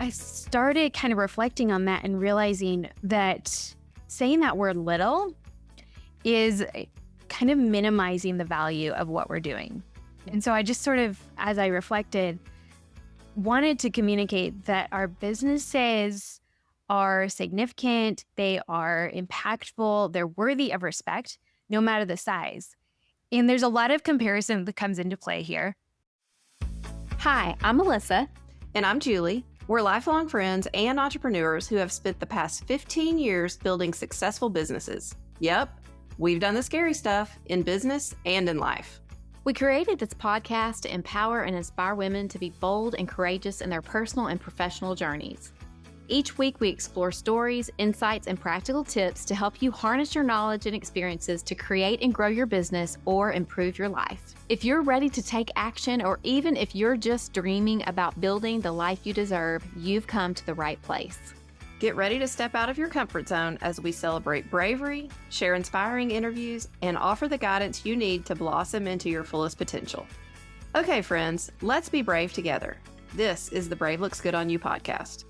I started kind of reflecting on that and realizing that saying that word little is kind of minimizing the value of what we're doing. And so I just sort of, as I reflected, wanted to communicate that our businesses are significant, they are impactful, they're worthy of respect, no matter the size. And there's a lot of comparison that comes into play here. Hi, I'm Melissa. And I'm Julie. We're lifelong friends and entrepreneurs who have spent the past 15 years building successful businesses. Yep, we've done the scary stuff in business and in life. We created this podcast to empower and inspire women to be bold and courageous in their personal and professional journeys. Each week, we explore stories, insights, and practical tips to help you harness your knowledge and experiences to create and grow your business or improve your life. If you're ready to take action, or even if you're just dreaming about building the life you deserve, you've come to the right place. Get ready to step out of your comfort zone as we celebrate bravery, share inspiring interviews, and offer the guidance you need to blossom into your fullest potential. Okay, friends, let's be brave together. This is the Brave Looks Good on You podcast.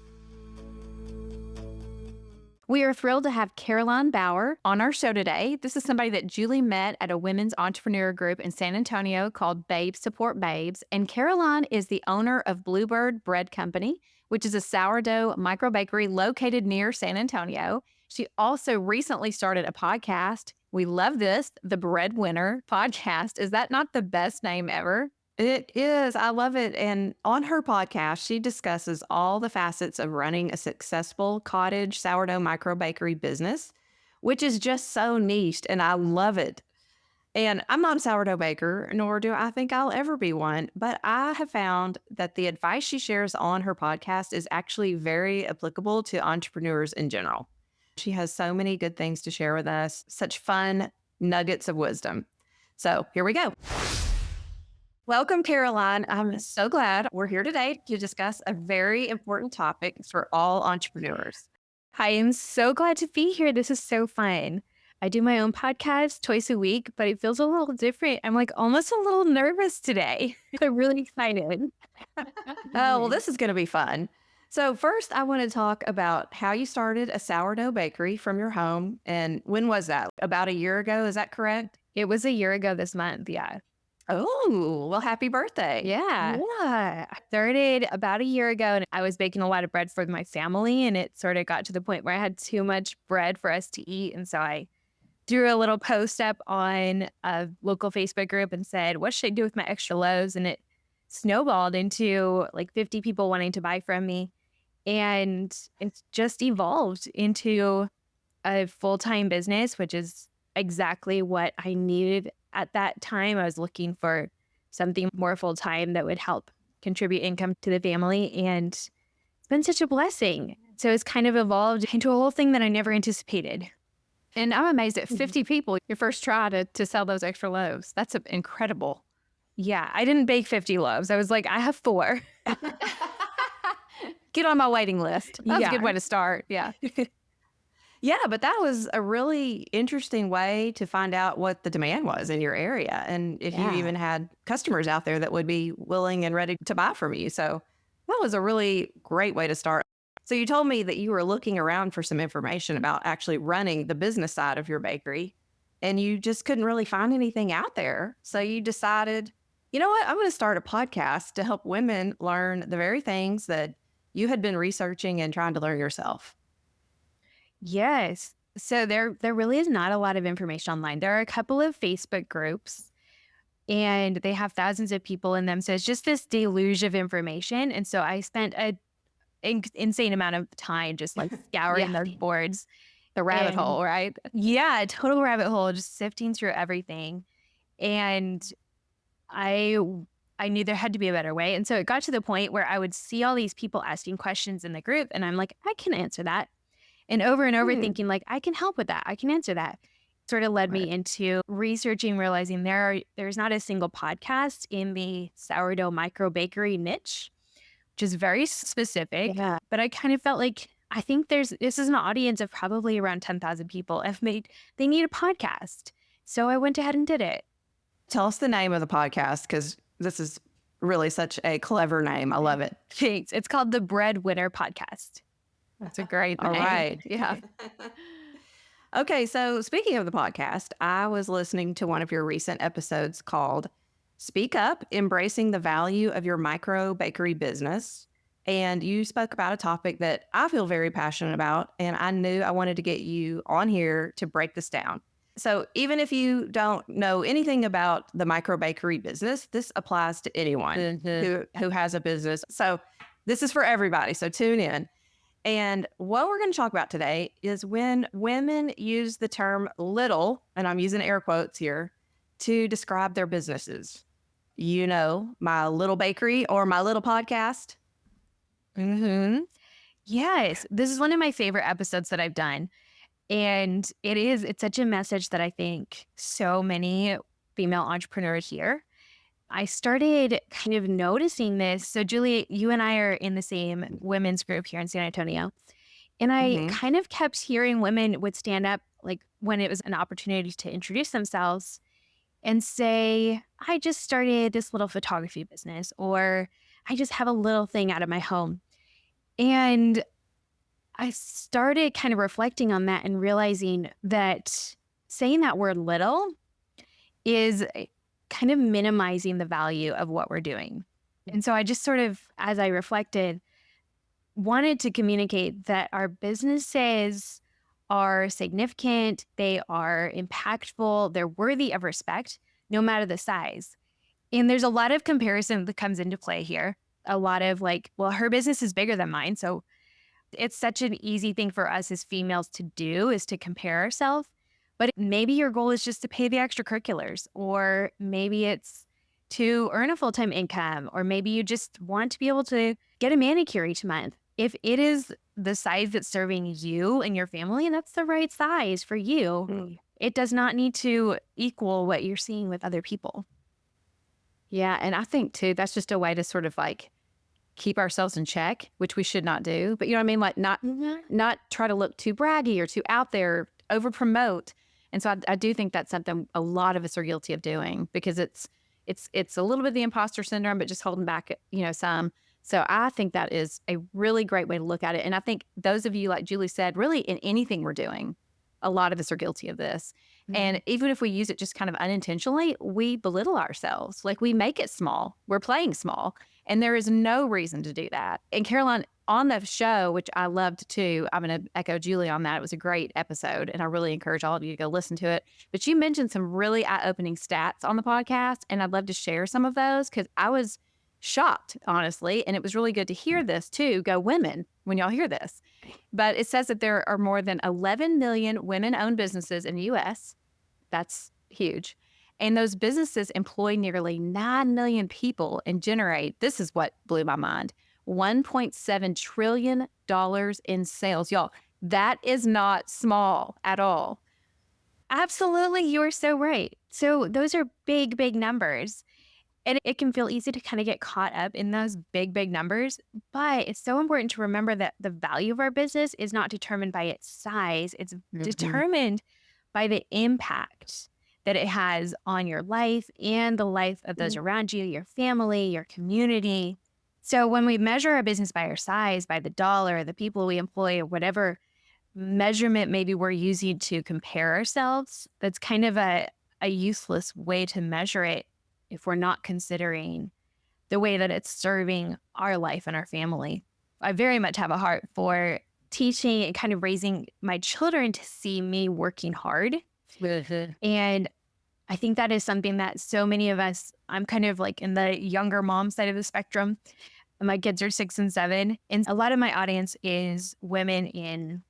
We are thrilled to have Caroline Bauer on our show today. This is somebody that Julie met at a women's entrepreneur group in San Antonio called Babes Support Babes. And Caroline is the owner of Bluebird Bread Company, which is a sourdough micro bakery located near San Antonio. She also recently started a podcast. We love this, the Breadwinner podcast. Is that not the best name ever? It is. I love it. And on her podcast, she discusses all the facets of running a successful cottage sourdough micro bakery business, which is just so niched, and I love it. And I'm not a sourdough baker, nor do I think I'll ever be one, but I have found that the advice she shares on her podcast is actually very applicable to entrepreneurs in general. She has so many good things to share with us, such fun nuggets of wisdom. So here we go. Welcome, Caroline. I'm so glad we're here today to discuss a very important topic for all entrepreneurs. I am so glad to be here. This is so fun. I do my own podcast twice a week, but it feels a little different. I'm like almost a little nervous today. I'm really excited. Oh, well, this is going to be fun. So first, I want to talk about how you started a sourdough bakery from your home. And when was that? About a year ago, is that correct? It was a year ago this month, yeah. Oh, well, happy birthday. Yeah. I started about a year ago, and I was baking a lot of bread for my family, and it sort of got to the point where I had too much bread for us to eat. And so I drew a little post up on a local Facebook group and said, what should I do with my extra loaves? And it snowballed into like 50 people wanting to buy from me. And it's just evolved into a full-time business, which is exactly what I needed at that time. I was looking for something more full-time that would help contribute income to the family. And it's been such a blessing. So it's kind of evolved into a whole thing that I never anticipated. And I'm amazed at 50 people, your first try to sell those extra loaves. That's incredible. Yeah, I didn't bake 50 loaves. I was like, I have 4. Get on my waiting list. That's a good way to start. Yeah. Yeah, but that was a really interesting way to find out what the demand was in your area. And if you even had customers out there that would be willing and ready to buy from you. So that was a really great way to start. So you told me that you were looking around for some information about actually running the business side of your bakery, and you just couldn't really find anything out there. So you decided, you know what, I'm going to start a podcast to help women learn the very things that you had been researching and trying to learn yourself. Yes. So there really is not a lot of information online. There are a couple of Facebook groups, and they have thousands of people in them. So it's just this deluge of information. And so I spent an insane amount of time just like scouring those boards. The rabbit hole, right? Yeah, a total rabbit hole, just sifting through everything. And I knew there had to be a better way. And so it got to the point where I would see all these people asking questions in the group, and I'm like, I can answer that. And over thinking like, I can help with that. I can answer that. Sort of led me into researching, realizing there's not a single podcast in the sourdough micro bakery niche, which is very specific. Yeah. But I kind of felt like, I think this is an audience of probably around 10,000 people. They need a podcast. So I went ahead and did it. Tell us the name of the podcast, because this is really such a clever name. I love it. Thanks. It's called the Breadwinner Podcast. That's a great All name. right. Yeah. Okay, so speaking of the podcast, I was listening to one of your recent episodes called Speak Up, Embracing the Value of Your Micro Bakery Business. And you spoke about a topic that I feel very passionate about, and I knew I wanted to get you on here to break this down. So even if you don't know anything about the micro bakery business, this applies to anyone who has a business. So this is for everybody. So tune in. And what we're going to talk about today is when women use the term little, and I'm using air quotes here, to describe their businesses. You know, my little bakery or my little podcast. Mm-hmm. Yes. This is one of my favorite episodes that I've done. And it's such a message that I think so many female entrepreneurs hear. I started kind of noticing this. So, Julie, you and I are in the same women's group here in San Antonio. And I Mhm. kind of kept hearing women would stand up, like when it was an opportunity to introduce themselves and say, I just started this little photography business, or I just have a little thing out of my home. And I started kind of reflecting on that and realizing that saying that word little is kind of minimizing the value of what we're doing. And so I just sort of, as I reflected, wanted to communicate that our businesses are significant, they are impactful, they're worthy of respect, no matter the size. And there's a lot of comparison that comes into play here. A lot of like, well, her business is bigger than mine. So it's such an easy thing for us as females to do is to compare ourselves. But maybe your goal is just to pay the extracurriculars, or maybe it's to earn a full-time income, or maybe you just want to be able to get a manicure each month. If it is the size that's serving you and your family, and that's the right size for you, it does not need to equal what you're seeing with other people. Yeah. And I think too, that's just a way to sort of like keep ourselves in check, which we should not do. But you know what I mean? Like not try to look too braggy or too out there, over promote. And so I do think that's something a lot of us are guilty of doing, because it's a little bit of the imposter syndrome, but just holding back, some. So I think that is a really great way to look at it. And I think those of you, like Julie said, really in anything we're doing, a lot of us are guilty of this. And even if we use it just kind of unintentionally, we belittle ourselves. Like we make it small. We're playing small. And there is no reason to do that. And Caroline, on the show, which I loved too, I'm going to echo Julie on that. It was a great episode, and I really encourage all of you to go listen to it. But you mentioned some really eye-opening stats on the podcast, and I'd love to share some of those because I was shocked, honestly. And it was really good to hear this too. Go women when y'all hear this. But it says that there are more than 11 million women-owned businesses in the U.S. That's huge. And those businesses employ nearly 9 million people and generate, this is what blew my mind, $1.7 trillion in sales. Y'all, that is not small at all. Absolutely. You're so right. So those are big, big numbers. And it can feel easy to kind of get caught up in those big, big numbers. But it's so important to remember that the value of our business is not determined by its size. It's determined by the impact that it has on your life and the life of those around you, your family, your community. So when we measure our business by our size, by the dollar, the people we employ, or whatever measurement maybe we're using to compare ourselves, that's kind of a useless way to measure it if we're not considering the way that it's serving our life and our family. I very much have a heart for teaching and kind of raising my children to see me working hard. And I think that is something that so many of us, I'm kind of like in the younger mom side of the spectrum. My kids are 6 and 7. And a lot of my audience is women in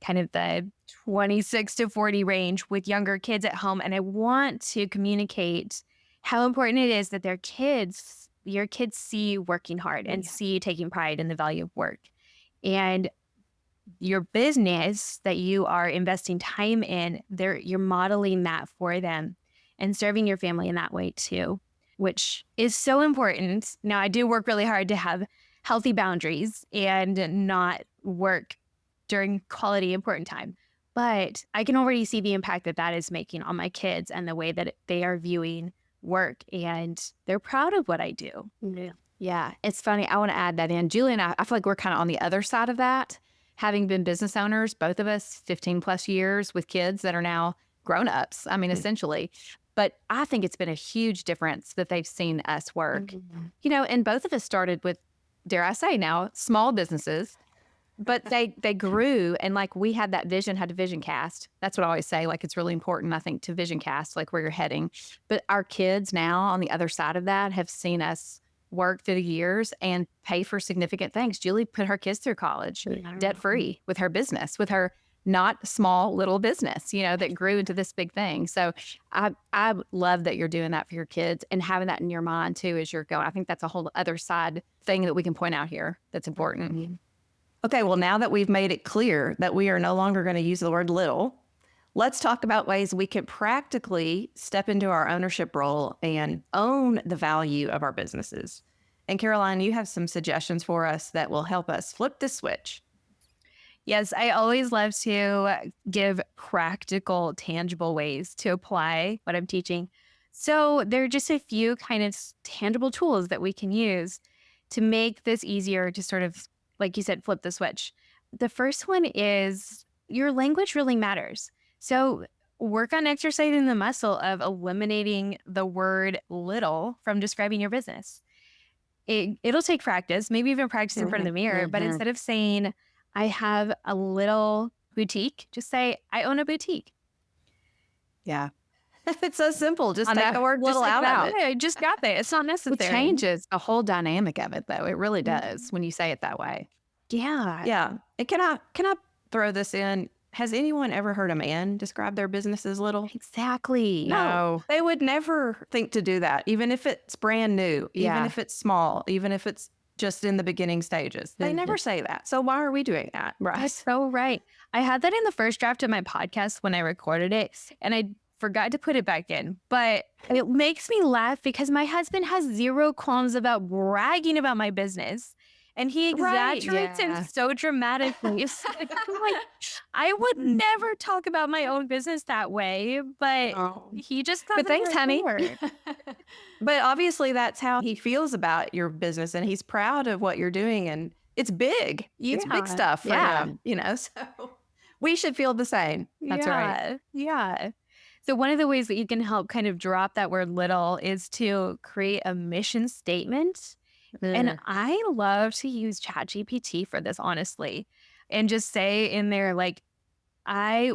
kind of the 26 to 40 range with younger kids at home. And I want to communicate how important it is that your kids see you working hard and see you taking pride in the value of work. And your business that you are investing time in, you're modeling that for them and serving your family in that way too, which is so important. Now, I do work really hard to have healthy boundaries and not work during quality important time. But I can already see the impact that is making on my kids and the way that they are viewing work and they're proud of what I do. Yeah. Yeah. It's funny. I want to add that in. Julie and I feel like we're kind of on the other side of that. Having been business owners, both of us 15 plus years with kids that are now grown-ups, I mean, essentially. But I think it's been a huge difference that they've seen us work. And both of us started with, dare I say now, small businesses, but they grew, and like we had that vision, had a vision cast. That's what I always say. Like, it's really important, I think, to vision cast, like where you're heading. But our kids now on the other side of that have seen us work through the years and pay for significant things. Julie put her kids through college debt free with her business, with her not small little business, that grew into this big thing. So I love that you're doing that for your kids and having that in your mind too as you're going. I think that's a whole other side thing that we can point out here that's important. Okay, well, now that we've made it clear that we are no longer going to use the word little, let's talk about ways we can practically step into our ownership role and own the value of our businesses. And Caroline, you have some suggestions for us that will help us flip the switch. Yes, I always love to give practical, tangible ways to apply what I'm teaching. So there are just a few kind of tangible tools that we can use to make this easier to sort of, like you said, flip the switch. The first one is your language really matters. So work on exercising the muscle of eliminating the word little from describing your business. It'll take practice, maybe even practice in front of the mirror, but instead of saying, I have a little boutique, just say, I own a boutique. Yeah. It's so simple. Just take the word little out of it. I just got that. It's not necessary. It changes the whole dynamic of it, though. It really does when you say it that way. Yeah. Yeah. And can I throw this in? Has anyone ever heard a man describe their business as little? Exactly. No. They would never think to do that, even if it's brand new, even if it's small, even if it's just in the beginning stages. They never say that. So why are we doing that? Right. That's so right. I had that in the first draft of my podcast when I recorded it, and I forgot to put it back in. But it makes me laugh because my husband has zero qualms about bragging about my business. And he exaggerates it so dramatically. I'm like, I would never talk about my own business that way, but he just But thanks, honey. But obviously that's how he feels about your business, and he's proud of what you're doing, and it's big. It's big stuff for him, so we should feel the same. That's right. Yeah. So one of the ways that you can help kind of drop that word little is to create a mission statement. And I love to use ChatGPT for this, honestly, and just say in there, like, I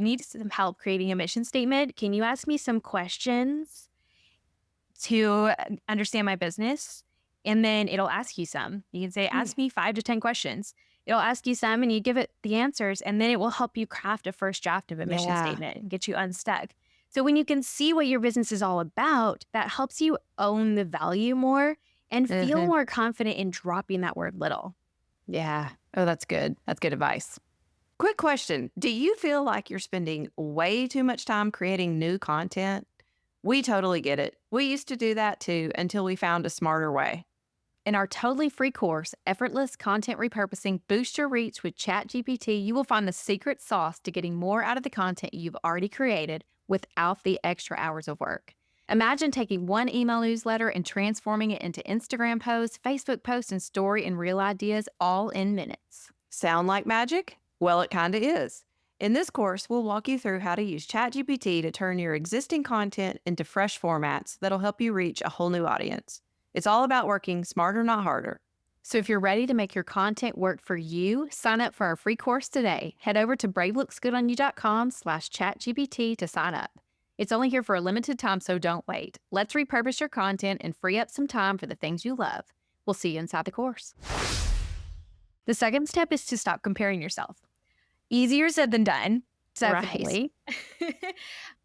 need some help creating a mission statement. Can you ask me some questions to understand my business? And then it'll ask you some. You can say, ask me 5 to 10 questions. It'll ask you some and you give it the answers, and then it will help you craft a first draft of a mission statement and get you unstuck. So when you can see what your business is all about, that helps you own the value more and feel more confident in dropping that word little. Yeah. Oh, that's good. That's good advice. Quick question. Do you feel like you're spending way too much time creating new content? We totally get it. We used to do that too until we found a smarter way. In our totally free course, Effortless Content Repurposing, Boost Your Reach with ChatGPT, you will find the secret sauce to getting more out of the content you've already created without the extra hours of work. Imagine taking one email newsletter and transforming it into Instagram posts, Facebook posts, and story and reel ideas all in minutes. Sound like magic? Well, it kind of is. In this course, we'll walk you through how to use ChatGPT to turn your existing content into fresh formats that'll help you reach a whole new audience. It's all about working smarter, not harder. So if you're ready to make your content work for you, sign up for our free course today. Head over to bravelooksgoodonyou.com/ChatGPT to sign up. It's only here for a limited time, so don't wait. Let's repurpose your content and free up some time for the things you love. We'll see you inside the course. The second step is to stop comparing yourself. Easier said than done, definitely. Right.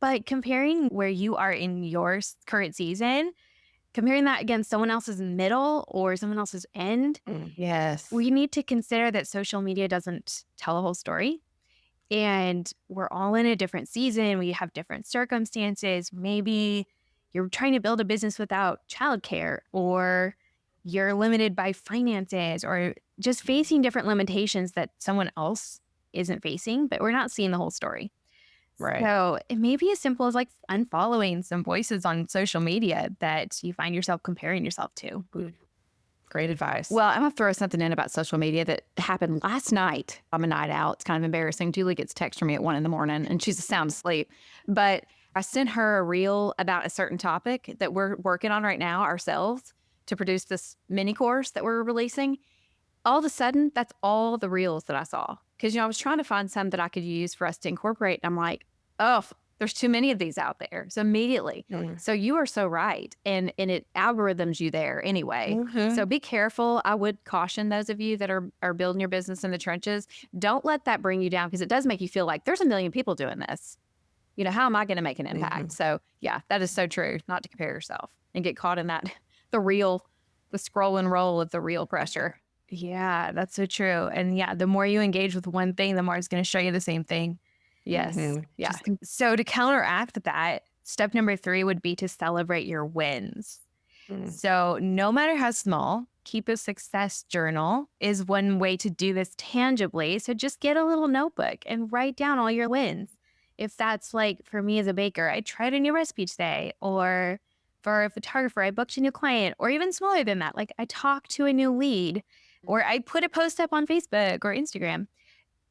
But comparing where you are in your current season, comparing that against someone else's middle or someone else's end, yes, we need to consider that social media doesn't tell a whole story. And we're all in a different season. We have different circumstances. Maybe you're trying to build a business without childcare, or you're limited by finances, or just facing different limitations that someone else isn't facing, but we're not seeing the whole story. Right. So it may be as simple as like unfollowing some voices on social media that you find yourself comparing yourself to. Great advice. Well, I'm going to throw something in about social media that happened last night. I'm a night out. It's kind of embarrassing. Julie gets a text from me at 1 a.m. and she's sound asleep. But I sent her a reel about a certain topic that we're working on right now ourselves to produce this mini course that we're releasing. All of a sudden, that's all the reels that I saw. Because, I was trying to find some that I could use for us to incorporate. And I'm like, oh, there's too many of these out there. So immediately. So you are so right. And it algorithms you there anyway. So be careful. I would caution those of you that are building your business in the trenches. Don't let that bring you down, because it does make you feel like there's a million people doing this. How am I going to make an impact? So yeah, that is so true. Not to compare yourself and get caught in that, the scroll and roll of the real pressure. Yeah, that's so true. And yeah, the more you engage with one thing, the more it's going to show you the same thing. Yes. Yeah. So to counteract that, step number 3 would be to celebrate your wins. So no matter how small, keep a success journal is one way to do this tangibly. So just get a little notebook and write down all your wins. If that's like, for me as a baker, I tried a new recipe today, or for a photographer, I booked a new client, or even smaller than that, like I talked to a new lead, or I put a post up on Facebook or Instagram.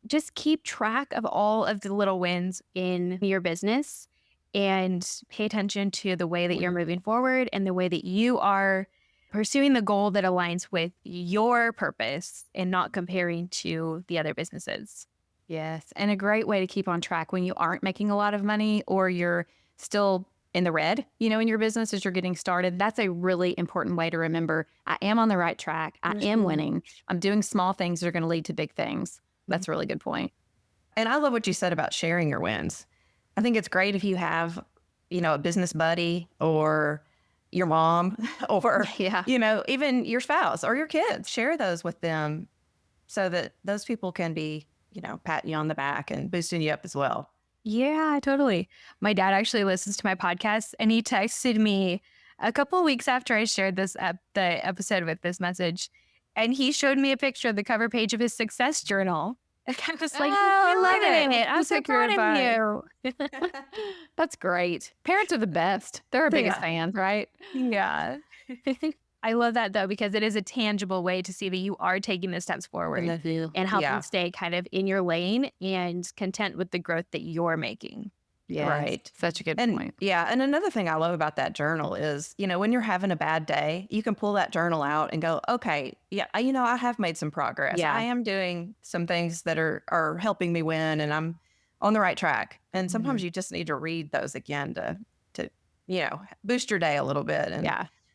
Just keep track of all of the little wins in your business and pay attention to the way that you're moving forward and the way that you are pursuing the goal that aligns with your purpose and not comparing to the other businesses. Yes. And a great way to keep on track when you aren't making a lot of money or you're still in the red, in your business as you're getting started. That's a really important way to remember, I am on the right track. I am winning. I'm doing small things that are going to lead to big things. That's a really good point. And I love what you said about sharing your wins. I think it's great if you have, a business buddy or your mom or, even your spouse or your kids. Share those with them so that those people can be, patting you on the back and boosting you up as well. Yeah, totally. My dad actually listens to my podcast, and he texted me a couple of weeks after I shared the episode with this message, and he showed me a picture of the cover page of his success journal. And I was like, I love it. I'm so proud of you. That's great. Parents are the best. They're our biggest fans, right? Yeah. I love that, though, because it is a tangible way to see that you are taking the steps forward and helping stay kind of in your lane and content with the growth that you're making. Yeah, right. Such a good point. Yeah. And another thing I love about that journal is, when you're having a bad day, you can pull that journal out and go, okay, yeah, I have made some progress. Yeah. I am doing some things that are helping me win, and I'm on the right track. And sometimes you just need to read those again to boost your day a little bit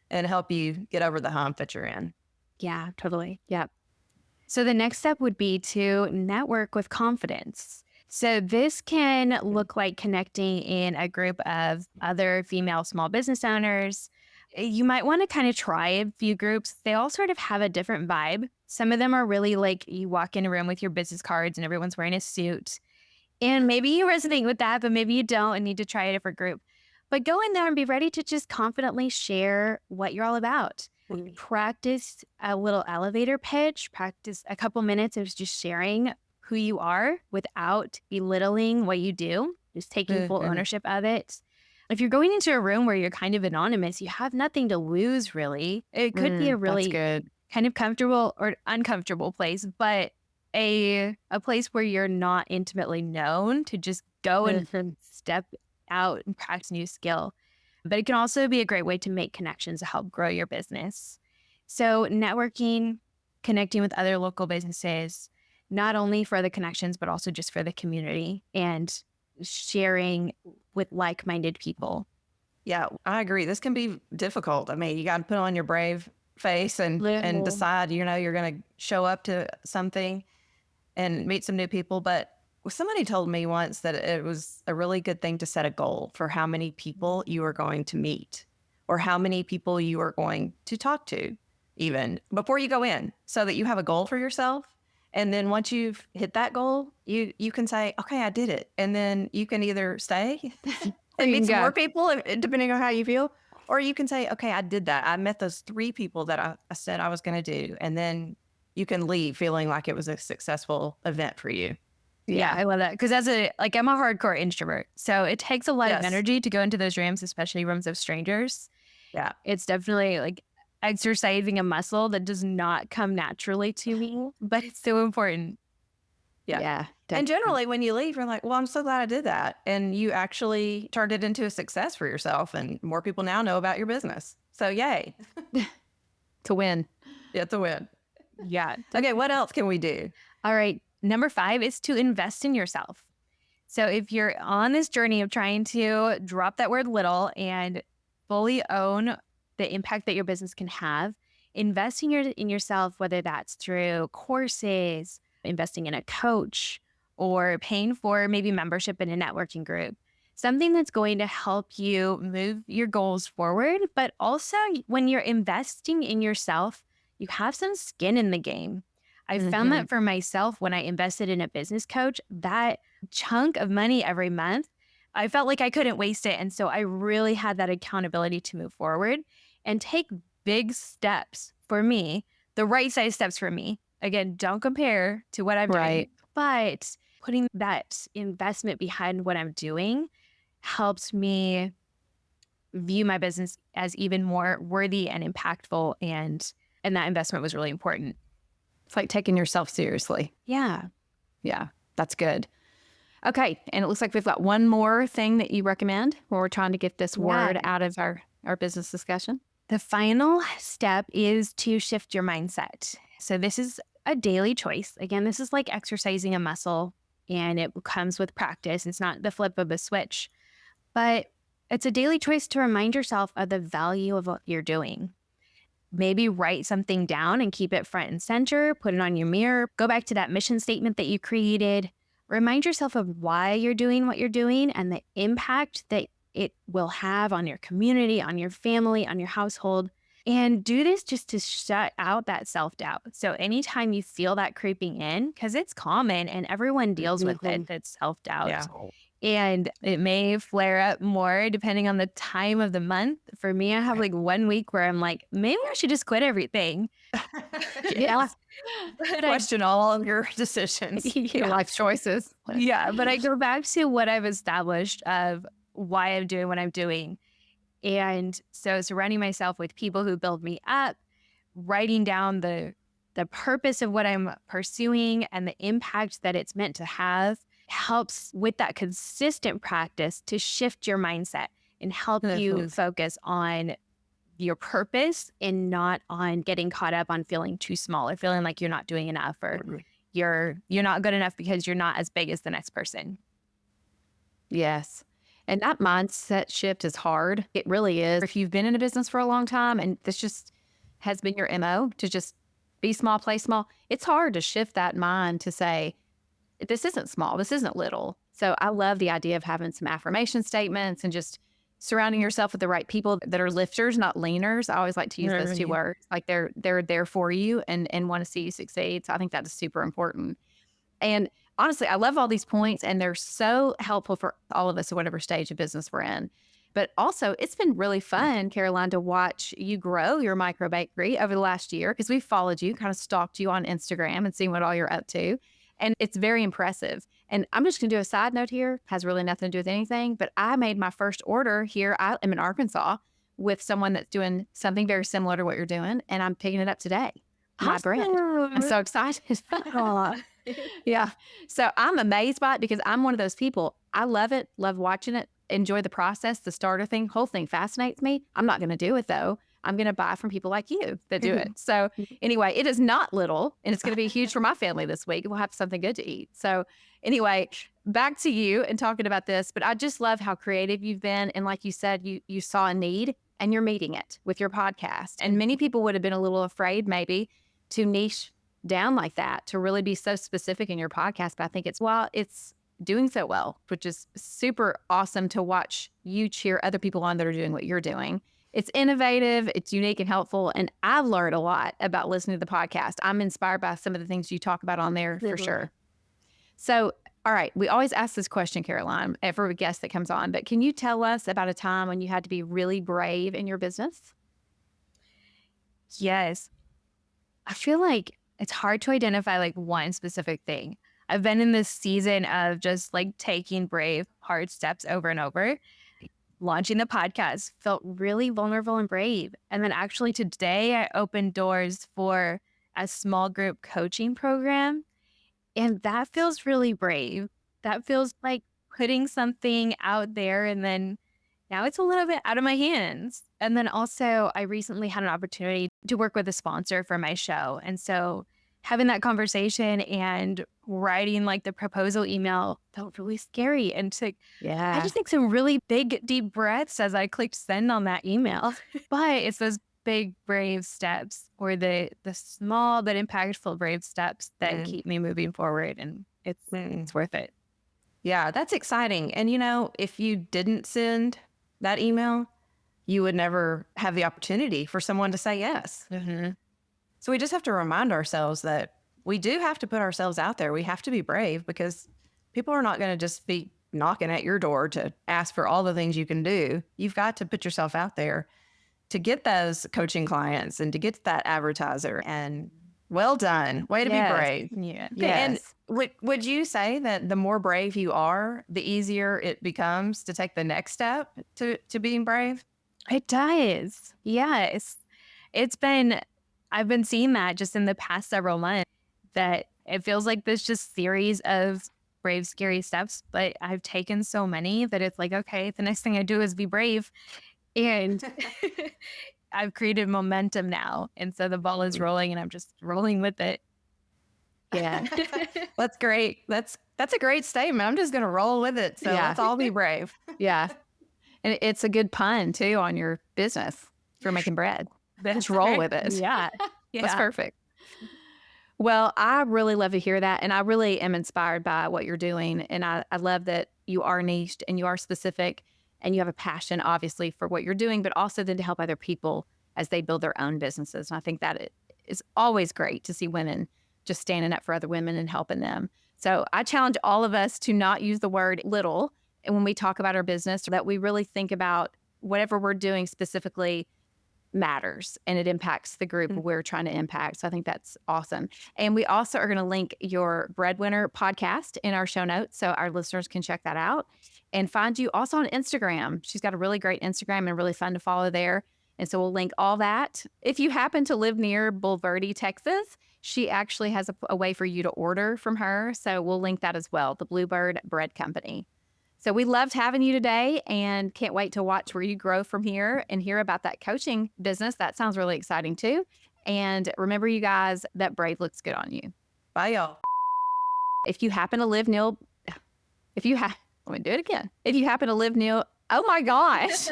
and help you get over the hump that you're in. Yeah, totally. Yep. So the next step would be to network with confidence. So this can look like connecting in a group of other female small business owners. You might want to kind of try a few groups. They all sort of have a different vibe. Some of them are really like you walk in a room with your business cards and everyone's wearing a suit. And maybe you resonate with that, but maybe you don't and need to try a different group. But go in there and be ready to just confidently share what you're all about. Practice a little elevator pitch. Practice a couple minutes of just sharing who you are without belittling what you do, just taking full ownership of it. If you're going into a room where you're kind of anonymous, you have nothing to lose, really. It could be a really kind of comfortable or uncomfortable place, but a place where you're not intimately known to just go and step out and practice a new skill. But it can also be a great way to make connections to help grow your business. So networking, connecting with other local businesses, not only for the connections, but also just for the community and sharing with like-minded people. Yeah, I agree. This can be difficult. I mean, you got to put on your brave face and decide, you're going to show up to something and meet some new people. But somebody told me once that it was a really good thing to set a goal for how many people you are going to meet or how many people you are going to talk to even before you go in, so that you have a goal for yourself. And then once you've hit that goal, you can say, okay, I did it. And then you can either stay and meet some more people, depending on how you feel, or you can say, okay, I did that. I met those 3 people that I said I was going to do. And then you can leave feeling like it was a successful event for you. Yeah, I love that. Because I'm a hardcore introvert. So it takes a lot of Yes. energy to go into those rooms, especially rooms of strangers. Yeah. It's definitely like exercising a muscle that does not come naturally to me, but it's so important. Yeah. Yeah, And definitely. generally, when you leave, you're like, well, I'm so glad I did that. And you actually turned it into a success for yourself. And more people now know about your business. So, yay. To win. It's a win. Yeah. Okay. What else can we do? All right. Number 5 is to invest in yourself. So if you're on this journey of trying to drop that word little and fully own the impact that your business can have, investing in yourself, whether that's through courses, investing in a coach, or paying for maybe membership in a networking group, something that's going to help you move your goals forward. But also, when you're investing in yourself, you have some skin in the game. I found Mhm. that for myself when I invested in a business coach, that chunk of money every month, I felt like I couldn't waste it. And so I really had that accountability to move forward and take big steps for me, the right size steps for me. Again, don't compare to what I'm doing, Right. but putting that investment behind what I'm doing helps me view my business as even more worthy and impactful. And that investment was really important. It's like taking yourself seriously. Yeah. Yeah. That's good. Okay. And it looks like we've got one more thing that you recommend when we're trying to get this word out of our business discussion. The final step is to shift your mindset. So, this is a daily choice. Again, this is like exercising a muscle and it comes with practice. It's not the flip of a switch, but it's a daily choice to remind yourself of the value of what you're doing. Maybe write something down and keep it front and center, put it on your mirror, go back to that mission statement that you created. Remind yourself of why you're doing what you're doing and the impact that it will have on your community, on your family, on your household. And do this just to shut out that self doubt. So, anytime you feel that creeping in, because it's common and everyone deals with it, that's self doubt. Yeah. And it may flare up more depending on the time of the month. For me, I have like 1 week where I'm like, maybe I should just quit everything. Yeah. But Question all of your decisions. Your life choices. but I go back to what I've established of why I'm doing what I'm doing. And so surrounding myself with people who build me up, writing down the purpose of what I'm pursuing and the impact that it's meant to have helps with that consistent practice to shift your mindset and help you Definitely. focus on your purpose and not on getting caught up on feeling too small or feeling like you're not doing enough or you're not good enough because you're not as big as the next person. Yes. And that mindset shift is hard. It really is. If you've been in a business for a long time and this just has been your MO to just be small, play small, it's hard to shift that mind to say, this isn't small, this isn't little. So I love the idea of having some affirmation statements and just surrounding yourself with the right people that are lifters, not leaners. I always like to use those two words. Like they're there for you and want to see you succeed. So I think that is super important. And honestly, I love all these points and they're so helpful for all of us at whatever stage of business we're in. But also, it's been really fun, Caroline, to watch you grow your micro bakery over the last year because we've followed you, kind of stalked you on Instagram and seen what all you're up to. And it's very impressive. And I'm just going to do a side note here, has really nothing to do with anything, but I made my first order here. I am in Arkansas with someone that's doing something very similar to what you're doing. And I'm picking it up today. My bread. I'm so excited. Yeah. So I'm amazed by it because I'm one of those people. I love it, love watching it, enjoy the process, the starter thing, whole thing fascinates me. I'm not going to do it though. I'm going to buy from people like you that do it. So anyway, it is not little and it's going to be huge for my family this week. We'll have something good to eat. So anyway, back to you and talking about this, but I just love how creative you've been. And like you said, you saw a need and you're meeting it with your podcast. And many people would have been a little afraid maybe to niche down like that, to really be so specific in your podcast. But I think it's doing so well, which is super awesome to watch you cheer other people on that are doing what you're doing. It's innovative, it's unique and helpful. And I've learned a lot about listening to the podcast. I'm inspired by some of the things you talk about on there for sure. So, all right, we always ask this question, Caroline, every guest that comes on, but can you tell us about a time when you had to be really brave in your business? Yes. I feel like it's hard to identify like one specific thing. I've been in this season of just like taking brave, hard steps over and over. Launching the podcast felt really vulnerable and brave. And then actually today I opened doors for a small group coaching program. And that feels really brave. That feels like putting something out there, and then now it's a little bit out of my hands. And then also, I recently had an opportunity to work with a sponsor for my show. And so having that conversation and writing like the proposal email felt really scary. And I just take some really big, deep breaths as I clicked send on that email. But it's those big, brave steps, or the small but impactful brave steps that keep me moving forward. And it's worth it. Yeah, that's exciting. And if you didn't send that email, you would never have the opportunity for someone to say yes. Mm-hmm. So we just have to remind ourselves that we do have to put ourselves out there. We have to be brave, because people are not going to just be knocking at your door to ask for all the things you can do. You've got to put yourself out there to get those coaching clients and to get that advertiser. And well done. Way to be brave. Yeah. And would you say that the more brave you are, the easier it becomes to take the next step to being brave? It does. Yes. I've been seeing that just in the past several months, that it feels like this just series of brave, scary steps, but I've taken so many that it's like, okay, the next thing I do is be brave. And I've created momentum now. And so the ball is rolling and I'm just rolling with it. Yeah. That's great. That's a great statement. I'm just going to roll with it. So let's all be brave. Yeah. And it's a good pun too on your business for making bread. Just roll with it. Yeah. That's perfect. Well, I really love to hear that. And I really am inspired by what you're doing. And I love that you are niched and you are specific and you have a passion, obviously, for what you're doing, but also then to help other people as they build their own businesses. And I think that it is always great to see women just standing up for other women and helping them. So I challenge all of us to not use the word little. And when we talk about our business, that we really think about whatever we're doing specifically matters and it impacts the group we're trying to impact. So I think that's awesome. And we also are going to link your Breadwinner podcast in our show notes so our listeners can check that out and find you also on Instagram. She's got a really great Instagram and really fun to follow there. And so we'll link all that. If you happen to live near Bluebird, Texas, she actually has a way for you to order from her. So we'll link that as well, the Bluebird Bread Company. So we loved having you today and can't wait to watch where you grow from here and hear about that coaching business. That sounds really exciting too. And remember, you guys, that brave looks good on you. Bye, y'all. If you happen to live near, let me do it again. If you happen to live near, oh my gosh.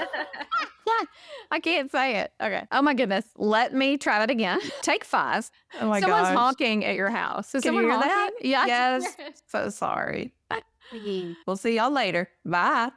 I can't say it. Okay. Oh my goodness. Let me try that again. Take 5. Oh my Someone's gosh. honking at your house. Is Can you someone hear honking? that? Yeah. Yes. So sorry. We'll see y'all later. Bye.